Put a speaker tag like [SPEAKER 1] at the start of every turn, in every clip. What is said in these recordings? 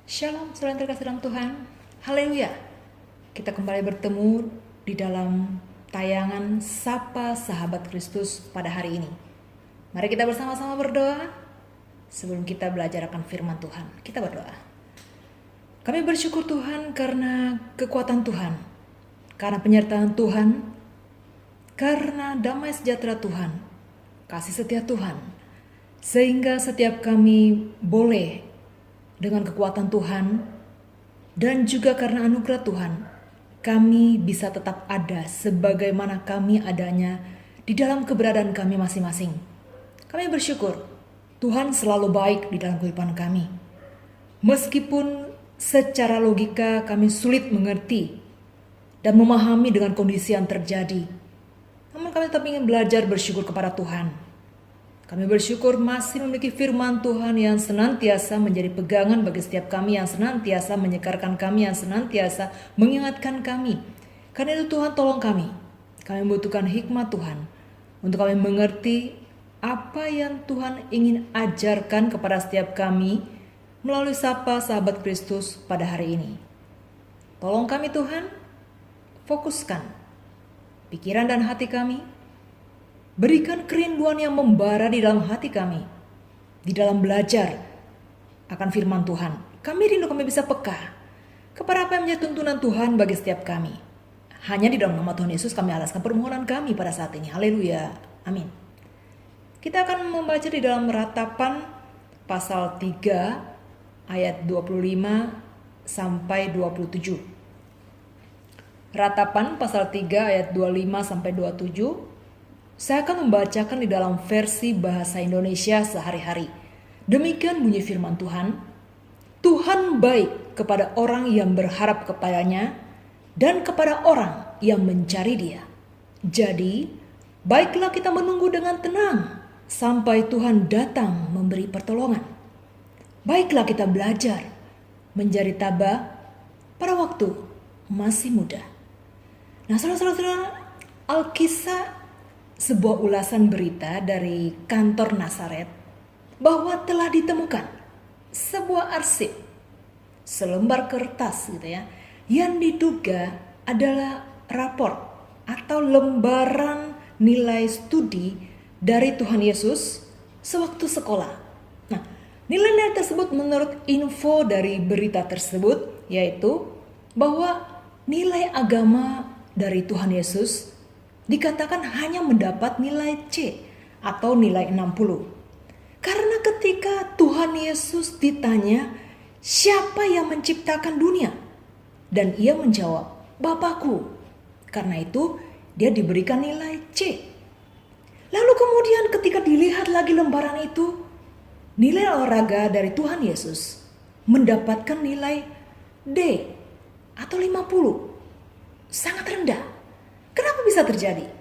[SPEAKER 1] Shalom, saudara yang terkasih dalam Tuhan. Haleluya. Kita kembali bertemu di dalam tayangan Sapa Sahabat Kristus pada hari ini. Mari kita bersama-sama berdoa sebelum kita belajar akan firman Tuhan. Kita berdoa. Kami bersyukur Tuhan karena kekuatan Tuhan, karena penyertaan Tuhan, karena damai sejahtera Tuhan, kasih setia Tuhan, sehingga setiap kami boleh dengan kekuatan Tuhan dan juga karena anugerah Tuhan, kami bisa tetap ada sebagaimana kami adanya di dalam keberadaan kami masing-masing. Kami bersyukur Tuhan selalu baik di dalam kehidupan kami. Meskipun secara logika kami sulit mengerti dan memahami dengan kondisi yang terjadi, namun kami tetap ingin belajar bersyukur kepada Tuhan. Kami bersyukur masih memiliki firman Tuhan yang senantiasa menjadi pegangan bagi setiap kami, yang senantiasa menyegarkan kami, yang senantiasa mengingatkan kami. Karena itu Tuhan tolong kami. Kami membutuhkan hikmat Tuhan untuk kami mengerti apa yang Tuhan ingin ajarkan kepada setiap kami melalui Sapa Sahabat Kristus pada hari ini. Tolong kami Tuhan, fokuskan pikiran dan hati kami. Berikan kerinduan yang membara di dalam hati kami, di dalam belajar akan firman Tuhan. Kami rindu kami bisa peka kepada apa yang menjadi tuntunan Tuhan bagi setiap kami. Hanya di dalam nama Tuhan Yesus kami alaskan permohonan kami pada saat ini. Haleluya. Amin. Kita akan membaca di dalam Ratapan pasal 3 ayat 25 sampai 27. Ratapan pasal 3 ayat 25 sampai 27. Saya akan membacakan di dalam versi bahasa Indonesia sehari-hari. Demikian bunyi firman Tuhan. Tuhan baik kepada orang yang berharap kepadanya dan kepada orang yang mencari Dia. Jadi, baiklah kita menunggu dengan tenang sampai Tuhan datang memberi pertolongan. Baiklah kita belajar menjadi tabah pada waktu masih muda. Nah, saudara-saudara, Alkisah sebuah ulasan berita dari kantor Nazaret bahwa telah ditemukan sebuah arsip, selembar kertas gitu ya, yang diduga adalah raport atau lembaran nilai studi dari Tuhan Yesus sewaktu sekolah. Nah, nilai-nilai tersebut menurut info dari berita tersebut yaitu bahwa nilai agama dari Tuhan Yesus dikatakan hanya mendapat nilai C atau nilai 60. Karena ketika Tuhan Yesus ditanya, siapa yang menciptakan dunia? Dan ia menjawab, Bapakku. Karena itu dia diberikan nilai C. Lalu kemudian ketika dilihat lagi lembaran itu, nilai olahraga dari Tuhan Yesus mendapatkan nilai D atau 50. Sangat rendah. Kenapa bisa terjadi?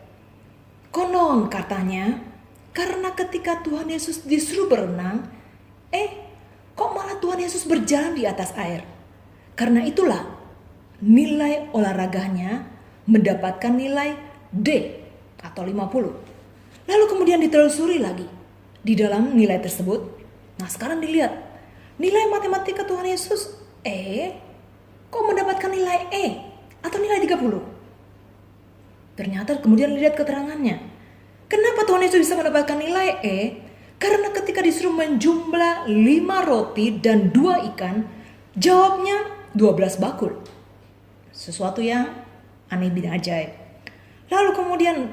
[SPEAKER 1] Konon katanya, karena ketika Tuhan Yesus disuruh berenang, kok malah Tuhan Yesus berjalan di atas air? Karena itulah nilai olahraganya mendapatkan nilai D atau 50. Lalu kemudian ditelusuri lagi di dalam nilai tersebut. Nah, sekarang dilihat nilai matematika Tuhan Yesus kok mendapatkan nilai E atau nilai 30? Ternyata kemudian lihat keterangannya. Kenapa Tuhan Yesus bisa mendapatkan nilai E? Karena ketika disuruh menjumlah 5 roti dan 2 ikan, jawabnya 12 bakul. Sesuatu yang aneh bin ajaib. Lalu kemudian,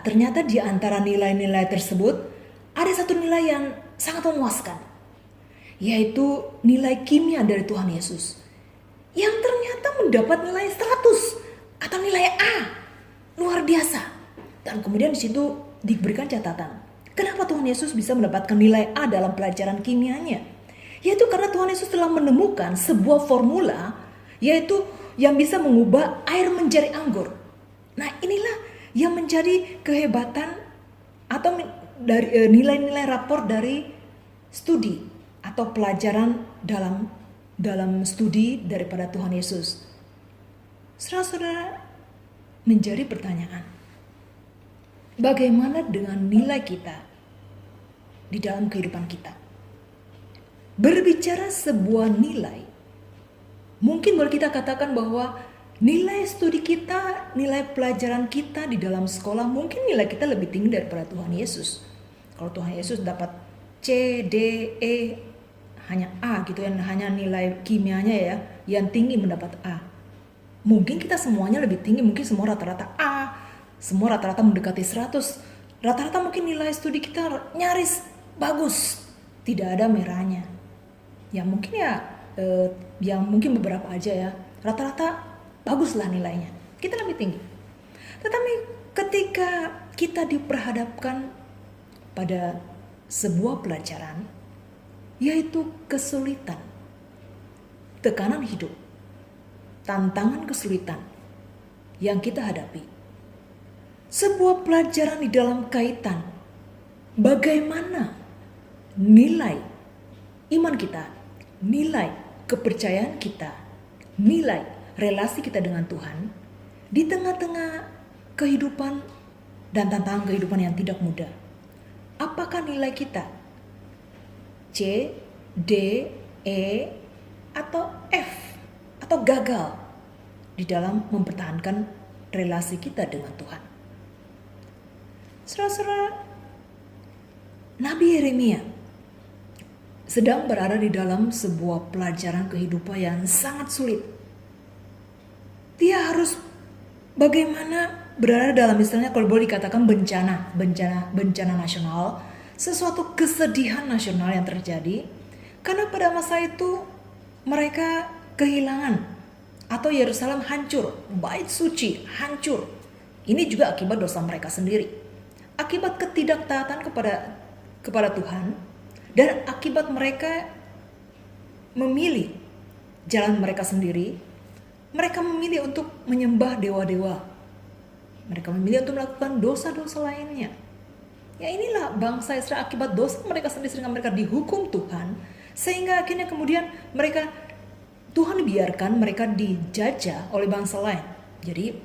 [SPEAKER 1] ternyata di antara nilai-nilai tersebut ada satu nilai yang sangat memuaskan, yaitu nilai kimia dari Tuhan Yesus, yang ternyata mendapat nilai 100 atau nilai A. Luar biasa. Dan kemudian di situ diberikan catatan. Kenapa Tuhan Yesus bisa mendapatkan nilai A dalam pelajaran kimianya? Yaitu karena Tuhan Yesus telah menemukan sebuah formula, yaitu yang bisa mengubah air menjadi anggur. Nah, inilah yang menjadi kehebatan atau dari nilai-nilai rapor dari studi atau pelajaran dalam studi daripada Tuhan Yesus. Saudara-saudara, menjadi pertanyaan, bagaimana dengan nilai kita di dalam kehidupan kita? Berbicara sebuah nilai Mungkin boleh kita katakan bahwa nilai studi kita, nilai pelajaran kita di dalam sekolah, mungkin nilai kita lebih tinggi daripada Tuhan Yesus. Kalau Tuhan Yesus dapat C, D, E, hanya A gitu ya, hanya nilai kimianya ya, yang tinggi mendapat A. Mungkin kita semuanya lebih tinggi, mungkin semua rata-rata A, semua rata-rata mendekati 100. Rata-rata mungkin nilai studi kita nyaris bagus, tidak ada merahnya. Ya mungkin yang mungkin beberapa aja ya, rata-rata baguslah nilainya, kita lebih tinggi. Tetapi ketika kita diperhadapkan pada sebuah pelajaran, yaitu kesulitan, tekanan hidup, tantangan kesulitan yang kita hadapi, sebuah pelajaran di dalam kaitan bagaimana nilai iman kita, nilai kepercayaan kita, nilai relasi kita dengan Tuhan di tengah-tengah kehidupan dan tantangan kehidupan yang tidak mudah. Apakah nilai kita C, D, E, atau F, atau gagal di dalam mempertahankan relasi kita dengan Tuhan? Saudara-saudara, Nabi Yeremia sedang berada di dalam sebuah pelajaran kehidupan yang sangat sulit. Dia harus bagaimana berada dalam, misalnya kalau boleh dikatakan bencana nasional, sesuatu kesedihan nasional yang terjadi karena pada masa itu mereka kehilangan atau Yerusalem hancur, bait suci hancur. Ini juga akibat dosa mereka sendiri, akibat ketidaktaatan kepada Tuhan, dan akibat mereka memilih jalan mereka sendiri. Mereka memilih untuk menyembah dewa-dewa. Mereka memilih untuk melakukan dosa-dosa lainnya. Ya inilah bangsa Israel akibat dosa mereka sendiri, sehingga mereka dihukum Tuhan. Sehingga akhirnya kemudian Tuhan biarkan mereka dijajah oleh bangsa lain. Jadi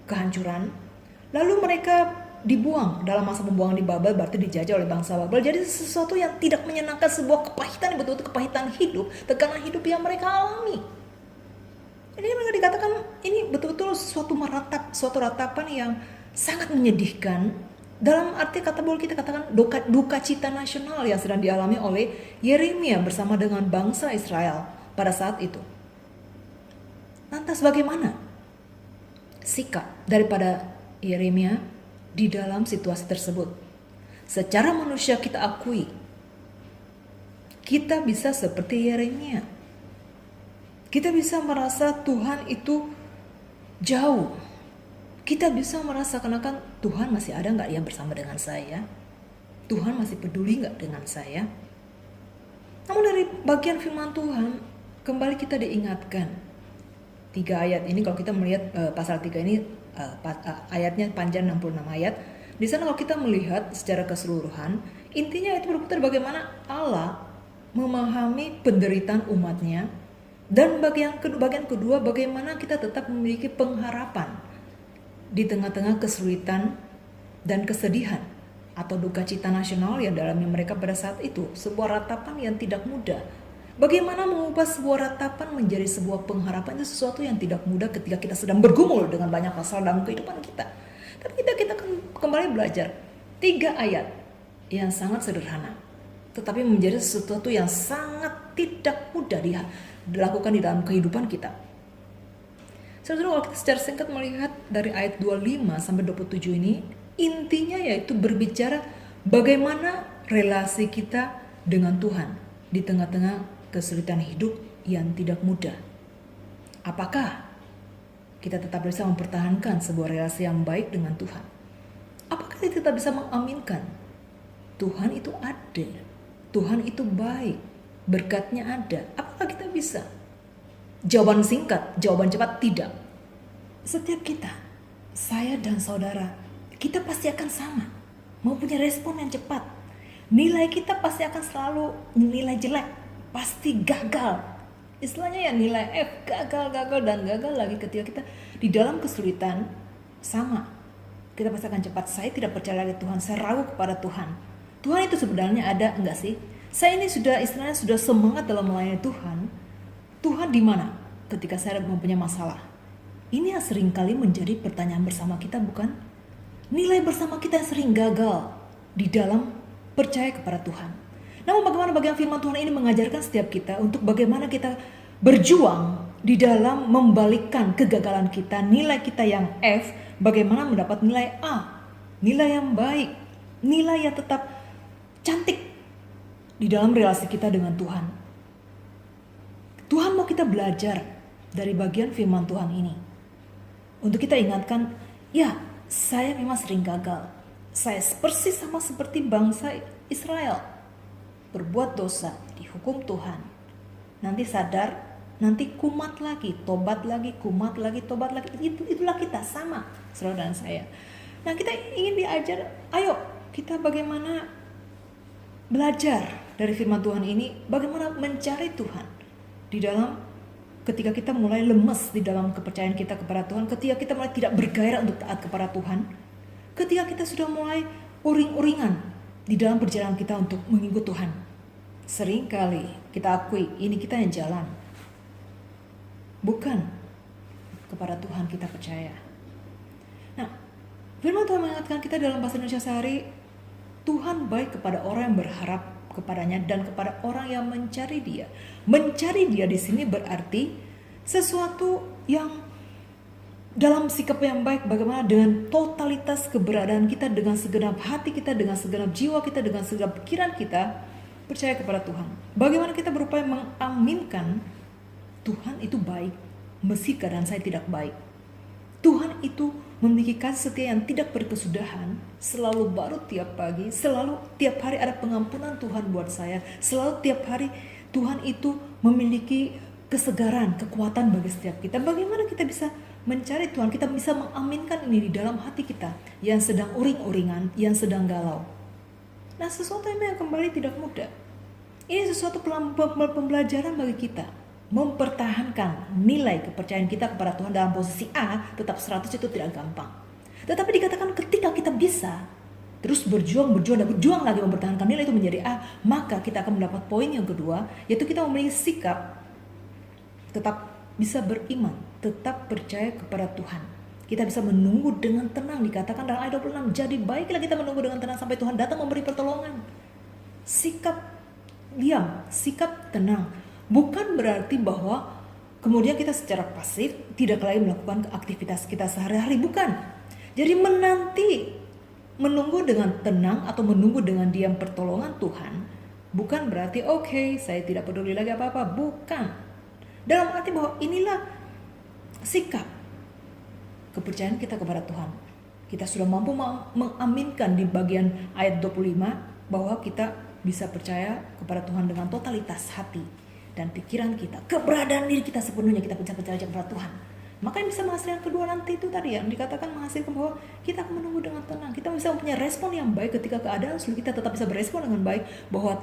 [SPEAKER 1] kehancuran. Lalu mereka dibuang dalam masa pembuangan di Babel, berarti dijajah oleh bangsa Babel. Jadi sesuatu yang tidak menyenangkan, sebuah kepahitan, betul-betul kepahitan hidup, tekanan hidup yang mereka alami. Ini mereka dikatakan ini betul-betul suatu ratapan yang sangat menyedihkan. Dalam arti kata boleh kita katakan duka cita nasional yang sedang dialami oleh Yeremia bersama dengan bangsa Israel pada saat itu. Lantas bagaimana sikap daripada Yeremia di dalam situasi tersebut? Secara manusia kita akui, kita bisa seperti Yeremia. Kita bisa merasa Tuhan itu jauh. Kita bisa merasakan Tuhan masih ada gak yang bersama dengan saya? Tuhan masih peduli gak dengan saya? Namun dari bagian firman Tuhan, kembali kita diingatkan. 3 ayat ini, kalau kita melihat pasal 3 ini, ayatnya panjang 66 ayat. Di sana kalau kita melihat secara keseluruhan, intinya itu berputar bagaimana Allah memahami penderitaan umatnya. Dan bagian kedua, bagaimana kita tetap memiliki pengharapan di tengah-tengah kesulitan dan kesedihan atau duka cita nasional yang dalamnya mereka pada saat itu. Sebuah ratapan yang tidak mudah. Bagaimana mengubah sebuah ratapan menjadi sebuah pengharapan, itu sesuatu yang tidak mudah ketika kita sedang bergumul dengan banyak masalah dalam kehidupan kita. Tapi kita kembali belajar 3 ayat yang sangat sederhana, tetapi menjadi sesuatu yang sangat tidak mudah dilakukan di dalam kehidupan kita. Saudara, kalau kita secara singkat melihat dari ayat 25 sampai 27 ini, intinya yaitu berbicara bagaimana relasi kita dengan Tuhan di tengah-tengah kesulitan hidup yang tidak mudah. Apakah kita tetap bisa mempertahankan sebuah relasi yang baik dengan Tuhan? Apakah kita tetap bisa mengaminkan Tuhan itu ada, Tuhan itu baik, berkatnya ada? Apakah kita bisa? Jawaban singkat, jawaban cepat, tidak. Setiap kita, saya dan saudara, kita pasti akan sama, mau punya respon yang cepat. Nilai kita pasti akan selalu nilai jelek, pasti gagal. Istilahnya ya nilai F, gagal dan gagal lagi. Ketika kita di dalam kesulitan, sama, kita pasti akan cepat. Saya tidak percaya lagi Tuhan, saya ragu kepada Tuhan. Tuhan itu sebenarnya ada enggak sih? Saya ini sudah semangat dalam melayani Tuhan. Tuhan di mana? ketika saya mempunyai masalah? Ini yang seringkali menjadi pertanyaan bersama kita, bukan? Nilai bersama kita yang sering gagal di dalam percaya kepada Tuhan. Namun bagaimana bagian firman Tuhan ini mengajarkan setiap kita untuk bagaimana kita berjuang di dalam membalikkan kegagalan kita, nilai kita yang F, bagaimana mendapat nilai A, nilai yang baik, nilai yang tetap cantik di dalam relasi kita dengan Tuhan. Tuhan mau kita belajar dari bagian firman Tuhan ini. Untuk kita ingatkan, ya, saya memang sering gagal. Saya persis sama seperti bangsa Israel. Berbuat dosa, dihukum Tuhan. Nanti sadar, nanti kumat lagi, tobat lagi, kumat lagi, tobat lagi. Itulah kita, sama saudara dan saya. Nah, kita ingin diajar, ayo kita bagaimana belajar dari firman Tuhan ini, bagaimana mencari Tuhan di dalam ketika kita mulai lemes di dalam kepercayaan kita kepada Tuhan, ketika kita mulai tidak bergairah untuk taat kepada Tuhan, ketika kita sudah mulai uring-uringan di dalam perjalanan kita untuk mengikut Tuhan. Seringkali kita akui ini kita yang jalan, bukan kepada Tuhan kita percaya. Nah, firman Tuhan mengingatkan kita dalam bahasa Indonesia sehari, Tuhan baik kepada orang yang berharap kepadanya dan kepada orang yang mencari Dia. Mencari Dia di sini berarti sesuatu yang dalam sikap yang baik, bagaimana dengan totalitas keberadaan kita, dengan segenap hati kita, dengan segenap jiwa kita, dengan segenap pikiran kita percaya kepada Tuhan. Bagaimana kita berupaya mengaminkan Tuhan itu baik meski keadaan saya tidak baik. Tuhan itu memiliki kasih setia yang tidak berkesudahan, selalu baru tiap pagi, selalu tiap hari ada pengampunan Tuhan buat saya, selalu tiap hari Tuhan itu memiliki kesegaran, kekuatan bagi setiap kita. Bagaimana kita bisa mencari Tuhan, kita bisa mengaminkan ini di dalam hati kita yang sedang uring-uringan, yang sedang galau. Nah, sesuatu yang kembali tidak mudah. Ini sesuatu pembelajaran bagi kita. Mempertahankan nilai kepercayaan kita kepada Tuhan dalam posisi A tetap 100 itu tidak gampang. Tetapi dikatakan ketika kita bisa terus berjuang lagi mempertahankan nilai itu menjadi A, maka kita akan mendapat poin yang kedua, yaitu kita memiliki sikap tetap bisa beriman, tetap percaya kepada Tuhan. Kita bisa menunggu dengan tenang, dikatakan dalam ayat 26, jadi baiklah kita menunggu dengan tenang sampai Tuhan datang memberi pertolongan. Sikap diam, sikap tenang, bukan berarti bahwa kemudian kita secara pasif tidak lagi melakukan aktivitas kita sehari-hari, bukan. Jadi menunggu dengan tenang atau menunggu dengan diam pertolongan Tuhan bukan berarti oke, saya tidak peduli lagi apa-apa, bukan. Dalam arti bahwa inilah sikap kepercayaan kita kepada Tuhan. Kita sudah mampu mengaminkan di bagian ayat 25 bahwa kita bisa percaya kepada Tuhan dengan totalitas hati dan pikiran kita, keberadaan diri kita sepenuhnya kita bisa percaya kepada Tuhan. Maka yang bisa menghasilkan kedua nanti itu tadi yang dikatakan menghasilkan bahwa kita akan menunggu dengan tenang. Kita bisa mempunyai respon yang baik ketika keadaan sulit, kita tetap bisa berespon dengan baik bahwa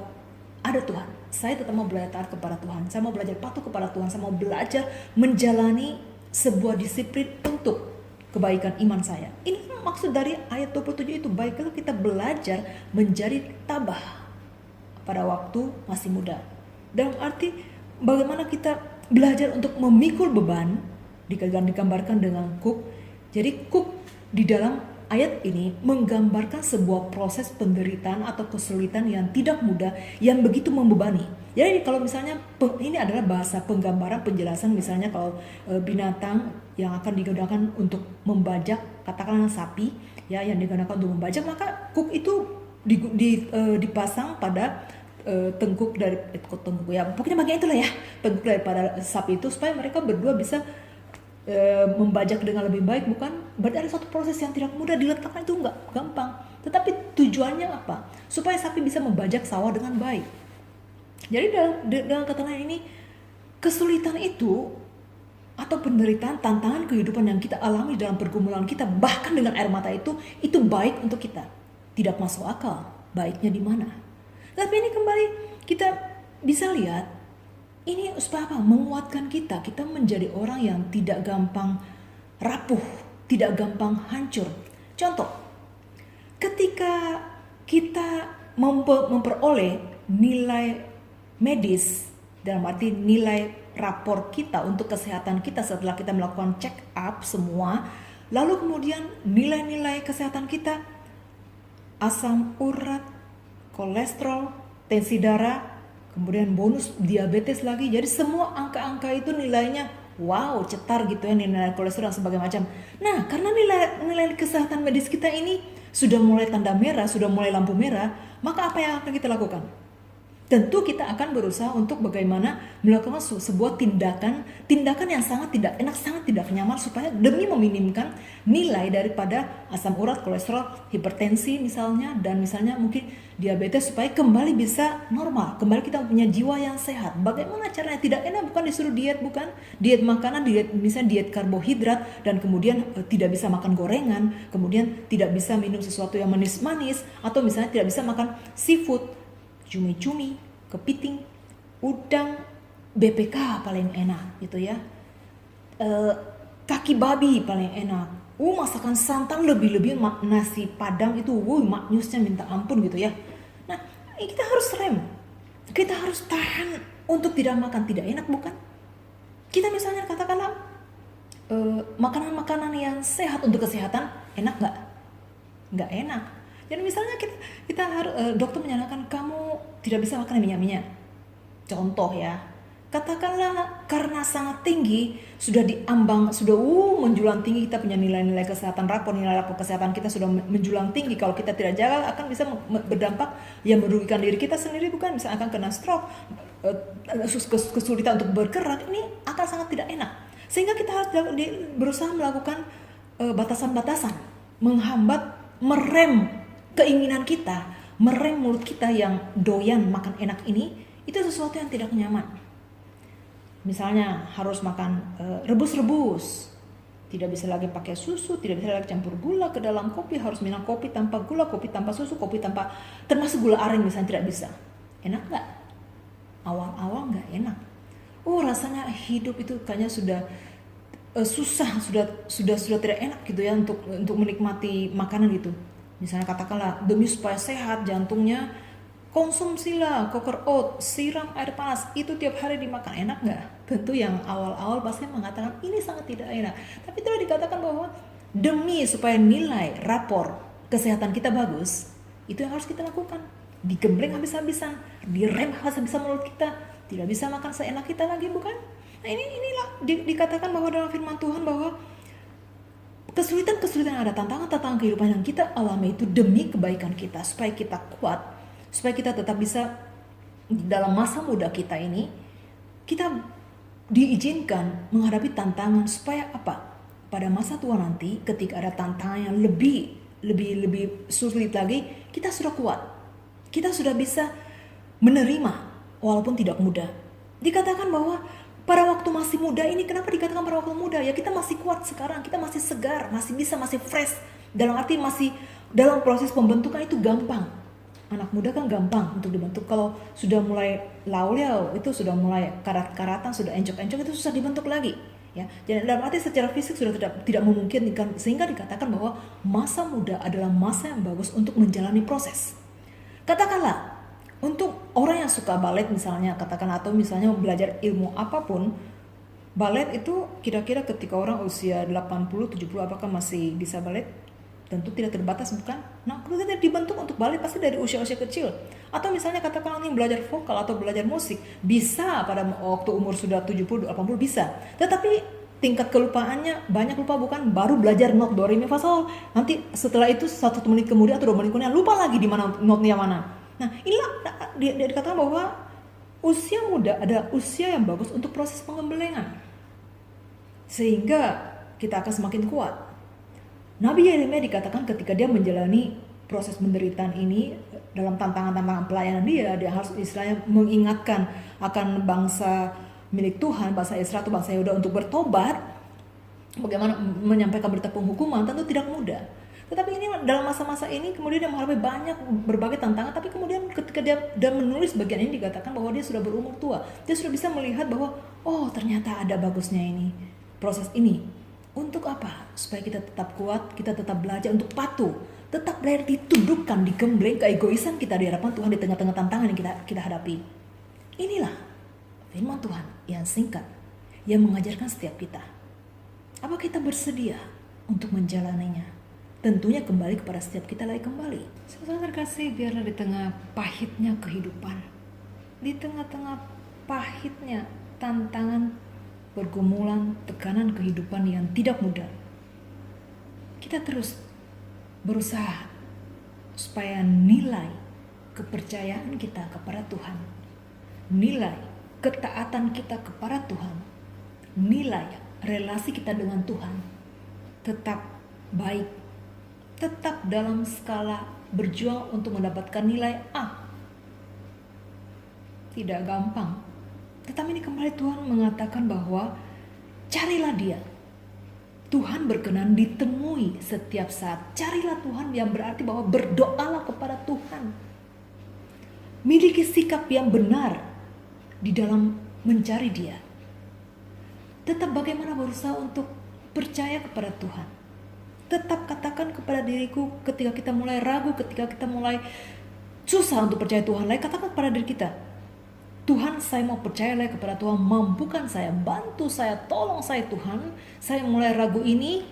[SPEAKER 1] ada Tuhan. Saya tetap mau belajar taat kepada Tuhan. Saya mau belajar patuh kepada Tuhan. Saya mau belajar menjalani sebuah disiplin untuk kebaikan iman saya. Ini maksud dari ayat 27 itu, baiklah kita belajar menjadi tabah pada waktu masih muda. Dalam arti bagaimana kita belajar untuk memikul beban, digambarkan dengan kuk. Jadi kuk di dalam ayat ini menggambarkan sebuah proses penderitaan atau kesulitan yang tidak mudah, yang begitu membebani. Jadi kalau misalnya ini adalah bahasa penggambaran penjelasan, misalnya kalau binatang yang akan digunakan untuk membajak, katakanlah sapi ya, yang digunakan untuk membajak, maka kuk itu dipasang pada tengkuk dari tengkuk ya, pokoknya bagian itulah ya, tengkuk daripada sapi itu supaya mereka berdua bisa membajak dengan lebih baik. Bukan berarti ada suatu proses yang tidak mudah diletakkan, itu enggak gampang, tetapi tujuannya apa? Supaya sapi bisa membajak sawah dengan baik. Jadi dalam kata lain ini, kesulitan itu atau penderitaan, tantangan kehidupan yang kita alami dalam pergumulan kita, bahkan dengan air mata itu baik untuk kita. Tidak masuk akal baiknya di mana. Tapi ini kembali kita bisa lihat, ini supaya apa? Menguatkan kita menjadi orang yang tidak gampang rapuh, tidak gampang hancur. Contoh, ketika kita memperoleh nilai medis, dalam arti nilai rapor kita untuk kesehatan kita setelah kita melakukan check up semua. Lalu kemudian nilai-nilai kesehatan kita, asam urat, kolesterol, tensi darah, kemudian bonus diabetes lagi. Jadi semua angka-angka itu nilainya wow, cetar gitu ya, nilai kolesterol dan sebagainya macam. Nah, karena nilai kesehatan medis kita ini sudah mulai tanda merah, sudah mulai lampu merah, maka apa yang akan kita lakukan? Tentu kita akan berusaha untuk bagaimana melakukan sebuah tindakan yang sangat tidak enak, sangat tidak nyaman, supaya demi meminimkan nilai daripada asam urat, kolesterol, hipertensi misalnya, dan misalnya mungkin diabetes, supaya kembali bisa normal, kembali kita punya jiwa yang sehat. Bagaimana caranya? Tidak enak, bukan disuruh diet, bukan diet makanan, misalnya diet karbohidrat, dan kemudian tidak bisa makan gorengan, kemudian tidak bisa minum sesuatu yang manis-manis, atau misalnya tidak bisa makan seafood, cumi-cumi, kepiting, udang, BPK paling enak gitu ya, kaki babi paling enak, masakan santan, lebih-lebih nasi padang itu, maknyusnya minta ampun gitu ya. Nah, kita harus rem, kita harus tahan untuk tidak makan tidak enak, bukan? Kita misalnya katakanlah makanan-makanan yang sehat untuk kesehatan, enak nggak? Nggak enak. Jadi misalnya kita harus, dokter menyarankan kamu tidak bisa makan minyak-minyak. Contoh ya, katakanlah karena sangat tinggi, sudah diambang, sudah menjulang tinggi, kita punya nilai-nilai kesehatan, nilai rapor kesehatan kita sudah menjulang tinggi. Kalau kita tidak jaga, akan bisa berdampak yang merugikan diri kita sendiri, bukan? Misalnya akan kena stroke, kesulitan untuk bergerak, ini akan sangat tidak enak. Sehingga kita harus berusaha melakukan batasan-batasan, menghambat, merem keinginan kita, merem mulut kita yang doyan makan enak ini, itu sesuatu yang tidak nyaman. Misalnya harus makan rebus-rebus, tidak bisa lagi pakai susu, tidak bisa lagi campur gula ke dalam kopi, harus minum kopi tanpa gula, kopi tanpa susu, kopi tanpa, termasuk gula aren misalnya, tidak bisa. Enak nggak? Awal-awal nggak enak. Rasanya hidup itu kayaknya sudah susah, sudah tidak enak gitu ya untuk menikmati makanan gitu. Misalnya katakanlah demi supaya sehat jantungnya, konsumsilah koker oat, siram air panas, itu tiap hari dimakan. Enak nggak? Tentu yang awal-awal pasti mengatakan ini sangat tidak enak. tapi telah dikatakan bahwa demi supaya nilai rapor kesehatan kita bagus, itu yang harus kita lakukan. Digembleng habis-habisan, direm habis-habisan mulut kita, tidak bisa makan seenak kita lagi, bukan? Nah inilah dikatakan bahwa dalam firman Tuhan bahwa kesulitan-kesulitan yang ada, tantangan-tantangan kehidupan yang kita alami itu demi kebaikan kita, supaya kita kuat, supaya kita tetap bisa dalam masa muda kita ini, kita diizinkan menghadapi tantangan, supaya apa? Pada masa tua nanti, ketika ada tantangan yang lebih sulit lagi, kita sudah kuat, kita sudah bisa menerima walaupun tidak mudah. Dikatakan bahwa pada waktu masih muda ini, kenapa dikatakan pada waktu muda? Ya kita masih kuat sekarang, kita masih segar, masih fresh. Dalam arti masih dalam proses pembentukan itu gampang. Anak muda kan gampang untuk dibentuk. Kalau sudah mulai laul itu sudah mulai karat-karatan, sudah encok-encok, itu susah dibentuk lagi. Ya, jadi dalam arti secara fisik sudah tidak memungkinkan, sehingga dikatakan bahwa masa muda adalah masa yang bagus untuk menjalani proses. Katakanlah untuk orang yang suka balet misalnya, katakan, atau misalnya belajar ilmu apapun, balet itu kira-kira ketika orang usia 80-70 apakah masih bisa balet? Tentu tidak terbatas, bukan? Nah, kalau kita dibentuk untuk balet pasti dari usia-usia kecil. Atau misalnya katakan ini belajar vokal atau belajar musik, bisa pada waktu umur sudah 70-80 bisa. Tetapi tingkat kelupaannya banyak lupa, bukan? Baru belajar not do re mi fa sol. Nanti setelah itu 1 menit kemudian atau 2 menit kemudian lupa lagi di mana notnya mana. Nah, inilah dia dikatakan bahwa usia muda adalah usia yang bagus untuk proses pengembelengan, sehingga kita akan semakin kuat. Nabi Yeremia dikatakan ketika dia menjalani proses penderitaan ini, dalam tantangan-tantangan pelayanan dia harus istilahnya mengingatkan akan bangsa milik Tuhan, bangsa Israel atau bangsa Yehuda untuk bertobat, bagaimana menyampaikan berita penghukuman, tentu tidak mudah. Tetapi ini dalam masa-masa ini kemudian dia menghadapi banyak berbagai tantangan, tapi kemudian ketika dia menulis bagian ini dikatakan bahwa dia sudah berumur tua. Dia sudah bisa melihat bahwa ternyata ada bagusnya ini, proses ini. Untuk apa? Supaya kita tetap kuat, kita tetap belajar untuk patuh, tetap belajar ditundukkan, digembleng keegoisan kita di hadapan Tuhan di tengah-tengah tantangan yang kita hadapi. Inilah Firman Tuhan yang singkat, yang mengajarkan setiap kita. Apa kita bersedia untuk menjalaninya? Tentunya kembali kepada setiap kita lagi kembali. Saudara terkasih, biarlah di tengah pahitnya kehidupan, di tengah-tengah pahitnya tantangan, pergumulan, tekanan kehidupan yang tidak mudah, kita terus berusaha supaya nilai kepercayaan kita kepada Tuhan, nilai ketaatan kita kepada Tuhan, nilai relasi kita dengan Tuhan tetap baik, tetap dalam skala berjuang untuk mendapatkan nilai A. Tidak gampang, tetapi ini kembali Tuhan mengatakan bahwa carilah Dia. Tuhan berkenan ditemui setiap saat. Carilah Tuhan yang berarti bahwa berdoalah kepada Tuhan. Miliki sikap yang benar di dalam mencari Dia. Tetap bagaimana berusaha untuk percaya kepada Tuhan. Tetap katakan kepada diriku ketika kita mulai ragu, ketika kita mulai susah untuk percaya Tuhan lagi, katakan kepada diri kita, Tuhan, saya mau percaya lagi kepada Tuhan, mampukan saya, bantu saya, tolong saya Tuhan, saya mulai ragu ini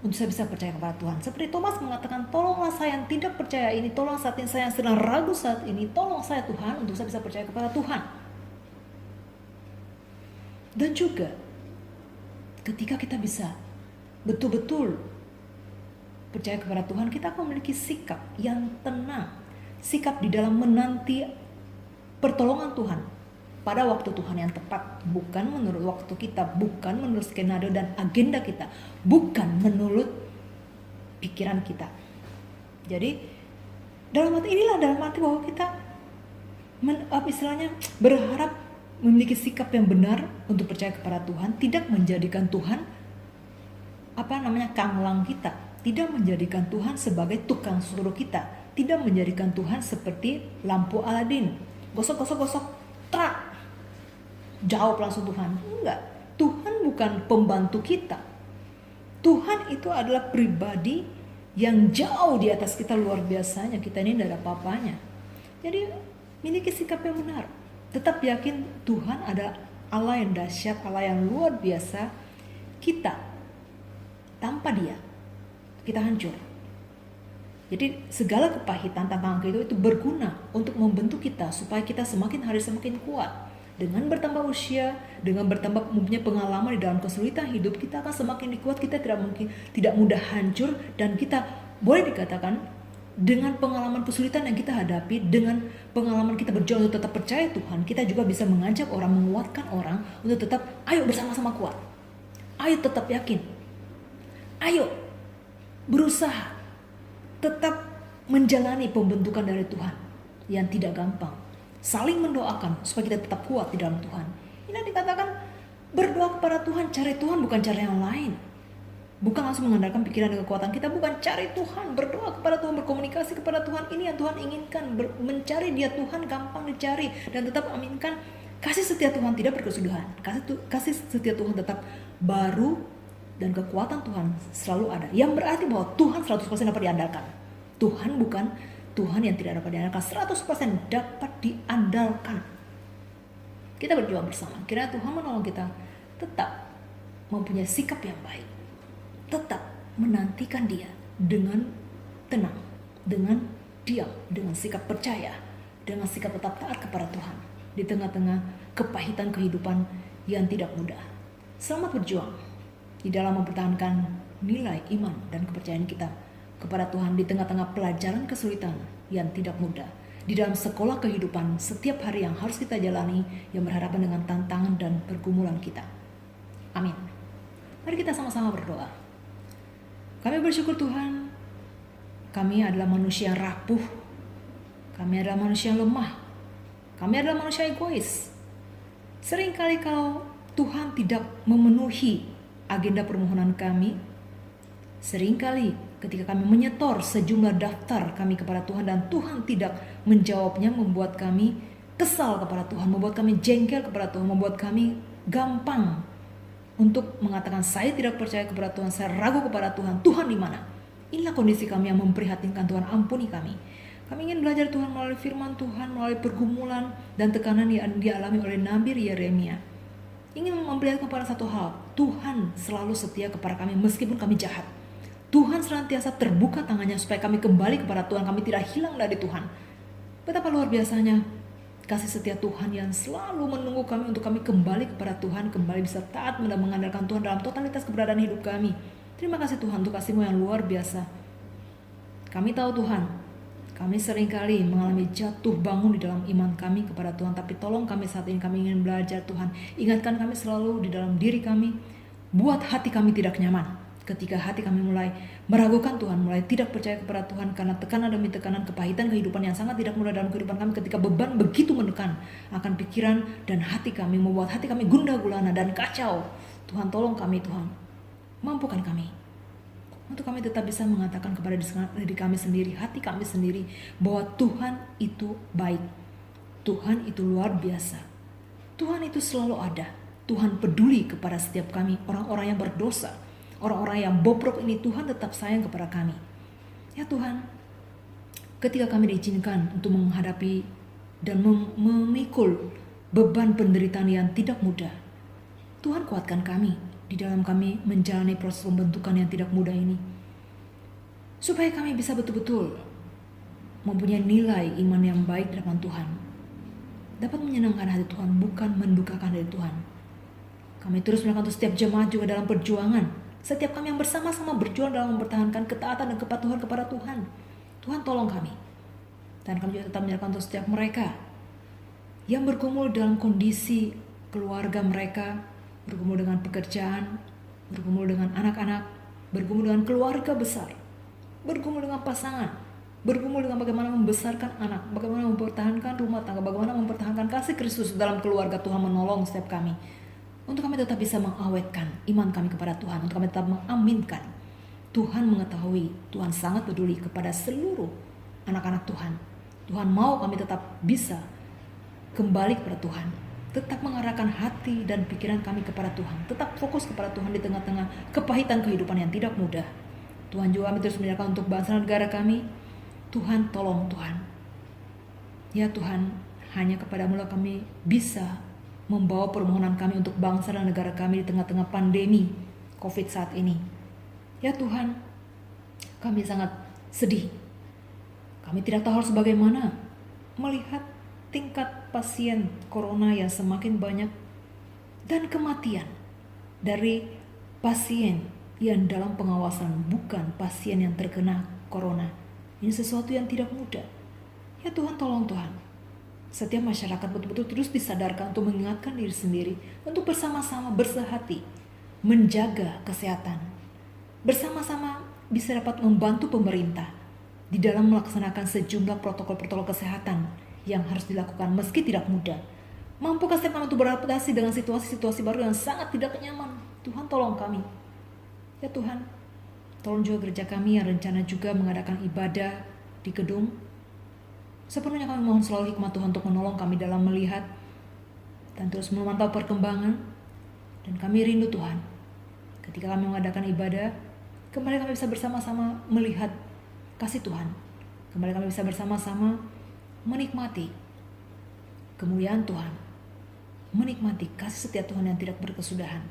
[SPEAKER 1] untuk saya bisa percaya kepada Tuhan. Seperti Thomas mengatakan, tolonglah saya yang tidak percaya ini, tolong saat ini saya yang sedang ragu saat ini, tolong saya Tuhan untuk saya bisa percaya kepada Tuhan. Dan juga ketika kita bisa betul-betul percaya kepada Tuhan, kita akan memiliki sikap yang tenang, sikap di dalam menanti pertolongan Tuhan pada waktu Tuhan yang tepat, bukan menurut waktu kita, bukan menurut skenario dan agenda kita, bukan menurut pikiran kita. Jadi dalam arti bahwa kita berharap memiliki sikap yang benar untuk percaya kepada Tuhan, tidak menjadikan Tuhan kanglang kita, tidak menjadikan Tuhan sebagai tukang suruh kita, tidak menjadikan Tuhan seperti lampu Aladin. Gosok, tak, jawab langsung Tuhan. Enggak, Tuhan bukan pembantu kita. Tuhan itu adalah pribadi yang jauh di atas kita, luar biasanya. Kita ini tidak ada apa-apanya. Jadi miliki sikap yang benar. Tetap yakin Tuhan ada Allah yang dahsyat, Allah yang luar biasa. Kita, tanpa Dia, kita hancur. Jadi segala kepahitan, tantangan kehidupan itu berguna untuk membentuk kita supaya kita semakin hari semakin kuat. Dengan bertambah usia, dengan bertambah mempunyai pengalaman di dalam kesulitan hidup, kita akan semakin kuat. Kita tidak mudah hancur, dan kita boleh dikatakan dengan pengalaman kesulitan yang kita hadapi, dengan pengalaman kita berjuang untuk tetap percaya Tuhan, kita juga bisa mengajak orang, menguatkan orang untuk tetap ayo bersama-sama kuat. Ayo tetap yakin. Ayo berusaha tetap menjalani pembentukan dari Tuhan yang tidak gampang. Saling mendoakan supaya kita tetap kuat di dalam Tuhan. Ini dikatakan berdoa kepada Tuhan, cari Tuhan, bukan cari yang lain. Bukan langsung mengandalkan pikiran dan kekuatan kita, bukan cari Tuhan, berdoa kepada Tuhan, berkomunikasi kepada Tuhan. Ini yang Tuhan inginkan, mencari Dia. Tuhan gampang dicari, dan tetap aminkan kasih setia Tuhan tidak berkesudahan. Kasih setia Tuhan tetap baru, dan kekuatan Tuhan selalu ada. Yang berarti bahwa Tuhan 100% dapat diandalkan. Tuhan bukan Tuhan yang tidak dapat diandalkan, 100% dapat diandalkan. Kita berjuang bersama. Kiranya Tuhan menolong kita tetap mempunyai sikap yang baik. Tetap menantikan Dia dengan tenang, dengan diam, dengan sikap percaya, dengan sikap tetap taat kepada Tuhan di tengah-tengah kepahitan kehidupan yang tidak mudah. Selamat berjuang di dalam mempertahankan nilai iman dan kepercayaan kita kepada Tuhan di tengah-tengah pelajaran kesulitan yang tidak mudah, di dalam sekolah kehidupan setiap hari yang harus kita jalani, yang berhadapan dengan tantangan dan pergumulan kita. Amin. Mari kita sama-sama berdoa. Kami bersyukur Tuhan, kami adalah manusia yang rapuh, kami adalah manusia yang lemah, kami adalah manusia egois. Seringkali kalau Tuhan tidak memenuhi agenda permohonan kami, seringkali ketika kami menyetor sejumlah daftar kami kepada Tuhan dan Tuhan tidak menjawabnya, membuat kami kesal kepada Tuhan, membuat kami jengkel kepada Tuhan, membuat kami gampang untuk mengatakan saya tidak percaya kepada Tuhan, saya ragu kepada Tuhan. Tuhan di mana? Inilah kondisi kami yang memprihatinkan. Tuhan, ampuni kami. Kami ingin belajar Tuhan melalui firman Tuhan, melalui pergumulan dan tekanan yang dialami oleh Nabi Yeremia. Ingin memperlihatkan kepada satu hal, Tuhan selalu setia kepada kami meskipun kami jahat. Tuhan senantiasa terbuka tangannya supaya kami kembali kepada Tuhan, kami tidak hilang dari Tuhan. Betapa luar biasanya kasih setia Tuhan yang selalu menunggu kami untuk kami kembali kepada Tuhan, kembali bisa taat dan mengandalkan Tuhan dalam totalitas keberadaan hidup kami. Terima kasih Tuhan untuk kasih-Mu yang luar biasa. Kami tahu Tuhan, kami seringkali mengalami jatuh bangun di dalam iman kami kepada Tuhan, tapi tolong kami saat ini, kami ingin belajar Tuhan. Ingatkan kami selalu di dalam diri kami, buat hati kami tidak nyaman. Ketika hati kami mulai meragukan Tuhan, mulai tidak percaya kepada Tuhan karena tekanan demi tekanan, kepahitan kehidupan yang sangat tidak mudah dalam kehidupan kami, ketika beban begitu menekan akan pikiran dan hati kami, membuat hati kami gundah gulana dan kacau. Tuhan tolong kami Tuhan, mampukan kami untuk kami tetap bisa mengatakan kepada diri kami sendiri, hati kami sendiri, bahwa Tuhan itu baik, Tuhan itu luar biasa, Tuhan itu selalu ada, Tuhan peduli kepada setiap kami, orang-orang yang berdosa, orang-orang yang bobrok ini. Tuhan tetap sayang kepada kami. Ya Tuhan, ketika kami diizinkan untuk menghadapi dan memikul beban penderitaan yang tidak mudah, Tuhan kuatkan kami di dalam kami menjalani proses pembentukan yang tidak mudah ini, supaya kami bisa betul-betul mempunyai nilai iman yang baik di depan Tuhan, dapat menyenangkan hati Tuhan, bukan mendukakan hati Tuhan. Kami terus melakukan untuk setiap jemaat juga dalam perjuangan, setiap kami yang bersama-sama berjuang dalam mempertahankan ketaatan dan kepatuhan kepada Tuhan. Tuhan tolong kami. Dan kami juga tetap menyerahkan untuk setiap mereka yang bergumul dalam kondisi keluarga mereka, bergumul dengan pekerjaan, bergumul dengan anak-anak, bergumul dengan keluarga besar, bergumul dengan pasangan, bergumul dengan bagaimana membesarkan anak, bagaimana mempertahankan rumah tangga, bagaimana mempertahankan kasih Kristus dalam keluarga. Tuhan menolong setiap kami, untuk kami tetap bisa mengawetkan iman kami kepada Tuhan, untuk kami tetap mengaminkan. Tuhan mengetahui, Tuhan sangat peduli kepada seluruh anak-anak Tuhan. Tuhan mau kami tetap bisa kembali kepada Tuhan, tetap mengarahkan hati dan pikiran kami kepada Tuhan, tetap fokus kepada Tuhan di tengah-tengah kepahitan kehidupan yang tidak mudah. Tuhan juga kami terus menyerahkan untuk bangsa dan negara kami. Tuhan tolong Tuhan. Ya Tuhan, hanya kepadamu lah kami bisa membawa permohonan kami untuk bangsa dan negara kami di tengah-tengah pandemi COVID saat ini. Ya Tuhan, kami sangat sedih. Kami tidak tahu harus bagaimana melihat tingkat pasien corona yang semakin banyak dan kematian dari pasien yang dalam pengawasan, bukan pasien yang terkena corona. Ini sesuatu yang tidak mudah. Ya Tuhan, tolong Tuhan, setiap masyarakat betul-betul terus disadarkan untuk mengingatkan diri sendiri, untuk bersama-sama bersehati menjaga kesehatan, bersama-sama bisa dapat membantu pemerintah di dalam melaksanakan sejumlah protokol-protokol kesehatan yang harus dilakukan meski tidak mudah. Mampukah setiap kami untuk beradaptasi dengan situasi-situasi baru yang sangat tidak nyaman? Tuhan tolong kami. Ya Tuhan, tolong juga gereja kami yang rencana juga mengadakan ibadah di gedung. Sepenuhnya kami mohon selalu hikmat Tuhan untuk menolong kami dalam melihat dan terus memantau perkembangan. Dan kami rindu Tuhan, ketika kami mengadakan ibadah, kembali kami bisa bersama-sama melihat kasih Tuhan. Kembali kami bisa bersama-sama menikmati kemuliaan Tuhan, menikmati kasih setia Tuhan yang tidak berkesudahan.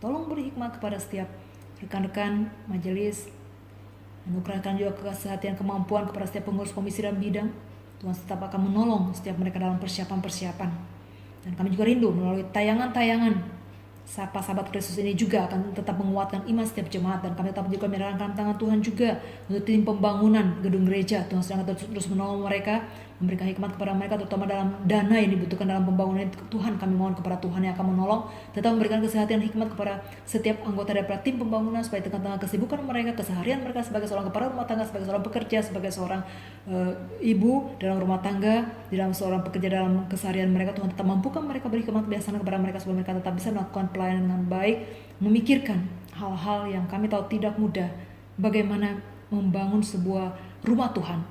[SPEAKER 1] Tolong beri hikmat kepada setiap rekan-rekan majelis, anugerahkan juga kesehatan kemampuan kepada setiap pengurus komisi dan bidang. Tuhan tetap akan menolong setiap mereka dalam persiapan-persiapan. Dan kami juga rindu melalui tayangan-tayangan sahabat-sahabat Kristus ini juga akan tetap menguatkan iman setiap jemaat. Dan kami tetap juga menyerahkan tangan Tuhan juga untuk tim pembangunan gedung gereja. Tuhan sedang terus menolong mereka, memberikan hikmat kepada mereka, terutama dalam dana yang dibutuhkan dalam pembangunan. Tuhan, kami mohon kepada Tuhan yang akan menolong, tetap memberikan kesehatan dan hikmat kepada setiap anggota daripada tim pembangunan, supaya di tengah-tengah kesibukan mereka, keseharian mereka sebagai seorang kepala rumah tangga, sebagai seorang pekerja, sebagai seorang ibu dalam rumah tangga, di dalam seorang pekerja dalam keseharian mereka, Tuhan tetap mampukan mereka, beri hikmat bijaksana kepada mereka supaya mereka tetap bisa melakukan pelayanan dengan baik, memikirkan hal-hal yang kami tahu tidak mudah, bagaimana membangun sebuah rumah Tuhan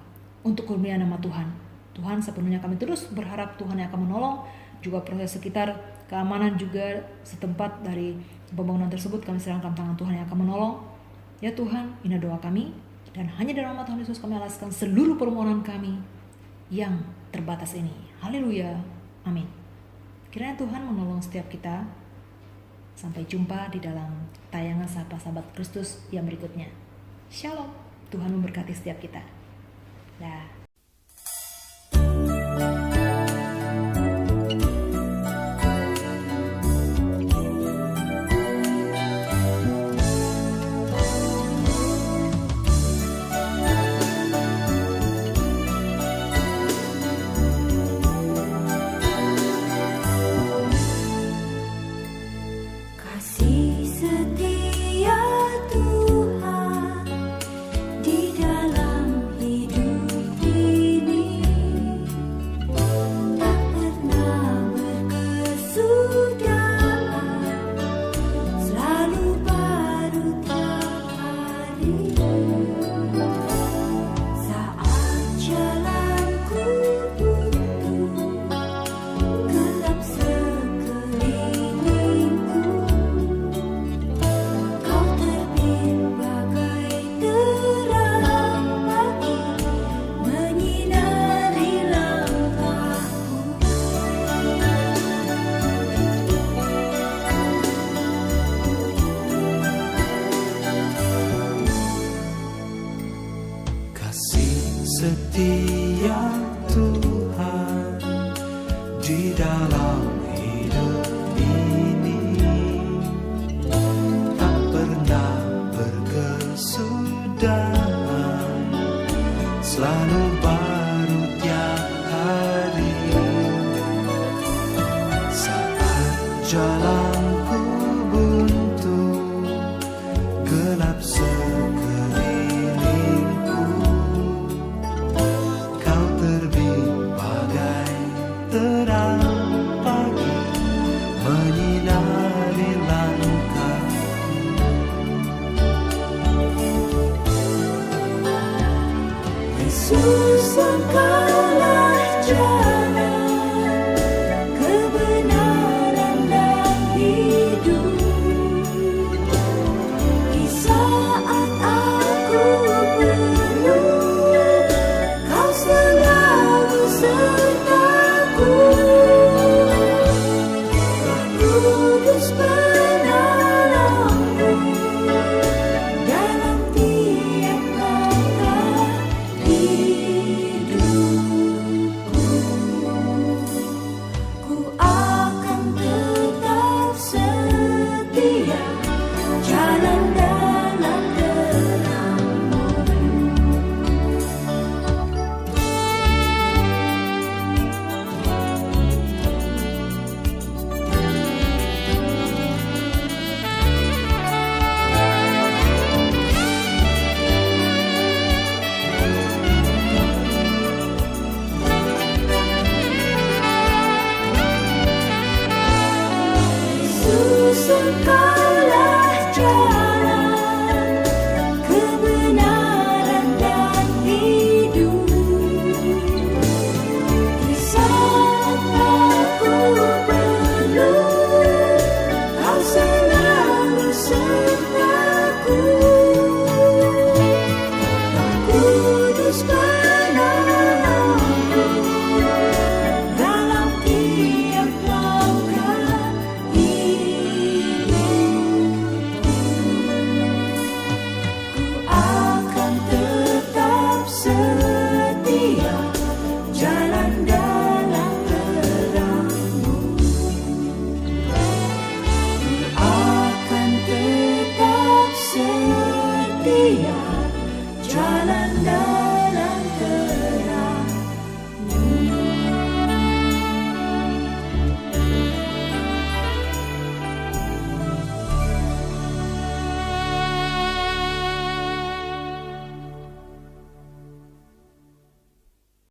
[SPEAKER 1] untuk kemuliaan nama Tuhan. Tuhan, sepenuhnya kami terus berharap Tuhan yang akan menolong, juga proses sekitar keamanan juga setempat dari pembangunan tersebut kami serahkan tangan Tuhan yang akan menolong. Ya Tuhan, ini doa kami. Dan hanya dalam nama Tuhan Yesus kami alaskan seluruh permohonan kami yang terbatas ini. Haleluya. Amin. Kiranya Tuhan menolong setiap kita. Sampai jumpa di dalam tayangan sahabat-sahabat Kristus yang berikutnya. Shalom. Tuhan memberkati setiap kita. Dah.
[SPEAKER 2] Setia Tuhan di dalam hidup ini, tak pernah berkesudahan, selalu baru tiap hari. Saat jalanku buntu, gelap
[SPEAKER 3] Yesus, Engkaulah jalan, kebenaran dan hidup. Di saat aku perlu, Kau selalu sertaku. Roh Kudus penolongku dalam tiap langkah hidupku. Ku akan tetap setia jalan dalam terang-Mu. Yesus, Engkau